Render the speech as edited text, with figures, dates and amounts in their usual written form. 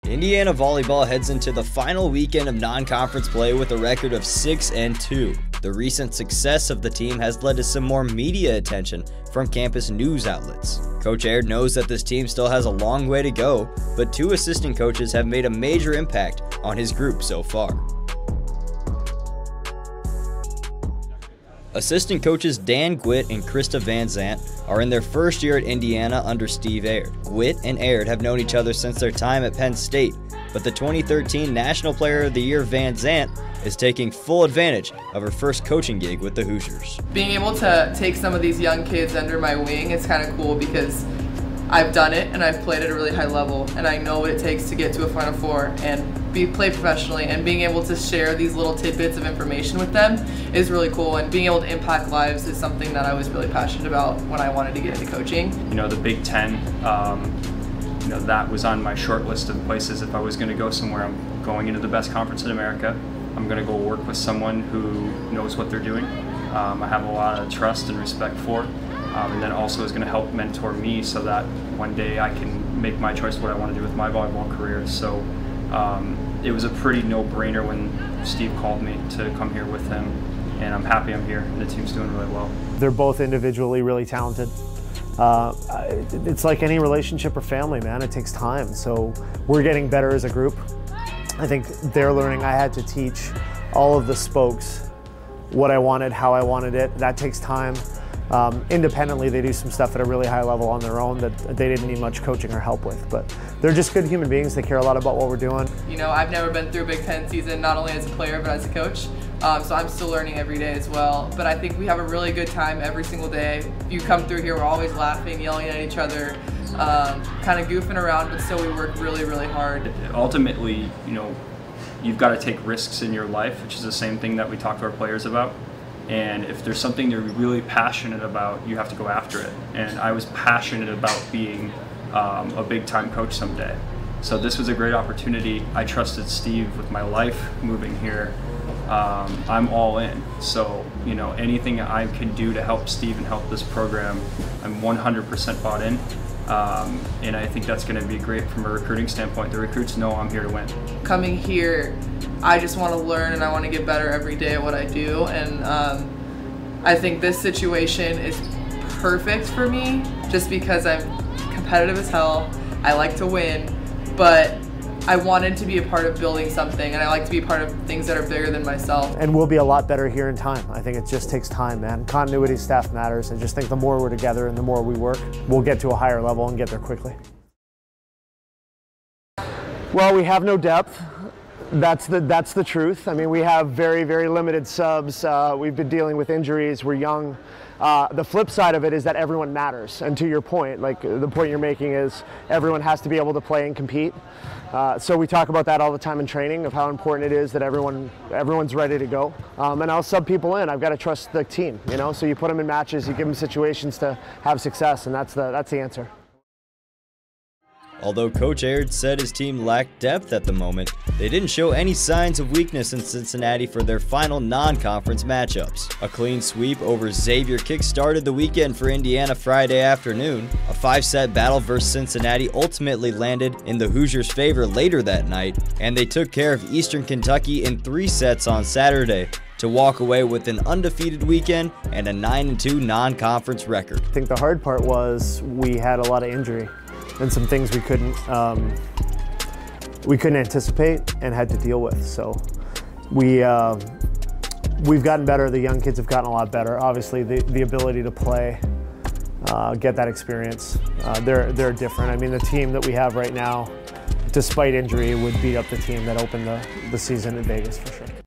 Indiana volleyball heads into the final weekend of non-conference play with a record of 6-2. The recent success of the team has led to some more media attention from campus news outlets. Coach Aird knows that this team still has a long way to go, but two assistant coaches have made a major impact on his group so far. Assistant coaches Dan Gwitt and Krista Van Zant are in their first year at Indiana under Steve Aird. Gwitt and Aird have known each other since their time at Penn State, but the 2013 National Player of the Year Van Zant is taking full advantage of her first coaching gig with the Hoosiers. Being able to take some of these young kids under my wing is kind of cool because I've done it and I've played at a really high level and I know what it takes to get to a Final Four and play professionally, and being able to share these little tidbits of information with them is really cool, and being able to impact lives is something that I was really passionate about when I wanted to get into coaching. You know, the Big Ten, that was on my short list of places. If I was going to go somewhere, I'm going into the best conference in America. I'm going to go work with someone who knows what they're doing. I have a lot of trust and respect for, and then also is going to help mentor me so that one day I can make my choice what I want to do with my volleyball career. So it was a pretty no-brainer when Steve called me to come here with him, and I'm happy I'm here. The team's doing really well. They're both individually really talented. It's like any relationship or family, man. It takes time. So we're getting better as a group. I think they're learning. I had to teach all of the spokes what I wanted, how I wanted it. That takes time. Independently, they do some stuff at a really high level on their own that they didn't need much coaching or help with, but they're just good human beings. They care a lot about what we're doing. You know, I've never been through a Big Ten season, not only as a player but as a coach, so I'm still learning every day as well. But I think we have a really good time every single day. If you come through here, we're always laughing, yelling at each other, kind of goofing around, but still we work really, really hard. Ultimately, you know, you've got to take risks in your life, which is the same thing that we talk to our players about. And if there's something you're really passionate about, you have to go after it. And I was passionate about being a big-time coach someday. So this was a great opportunity. I trusted Steve with my life moving here. I'm all in. So, you know, anything I can do to help Steve and help this program, I'm 100% bought in. And I think that's going to be great from a recruiting standpoint. The recruits know I'm here to win. Coming here, I just want to learn and I want to get better every day at what I do, and I think this situation is perfect for me just because I'm competitive as hell. I like to win, but I wanted to be a part of building something, and I like to be a part of things that are bigger than myself. And we'll be a lot better here in time. I think it just takes time, man. Continuity staff matters. I just think the more we're together and the more we work, we'll get to a higher level and get there quickly. Well, we have no depth. That's the truth. I mean, we have very, very limited subs. We've been dealing with injuries. We're young. The flip side of it is that everyone matters. And to your point, like the point you're making is everyone has to be able to play and compete. So we talk about that all the time in training, of how important it is that everyone's ready to go. And I'll sub people in. I've got to trust the team, you know. So you put them in matches, you give them situations to have success, and that's the answer. Although Coach Aird said his team lacked depth at the moment, they didn't show any signs of weakness in Cincinnati for their final non-conference matchups. A clean sweep over Xavier kick-started the weekend for Indiana Friday afternoon. A 5-set battle versus Cincinnati ultimately landed in the Hoosiers' favor later that night, and they took care of Eastern Kentucky in 3 sets on Saturday to walk away with an undefeated weekend and a 9-2 non-conference record. I think the hard part was we had a lot of injury and some things we couldn't anticipate and had to deal with. So we've gotten better. The young kids have gotten a lot better. Obviously, the ability to play, get that experience, they're different. I mean, the team that we have right now, despite injury, would beat up the team that opened the season in Vegas for sure.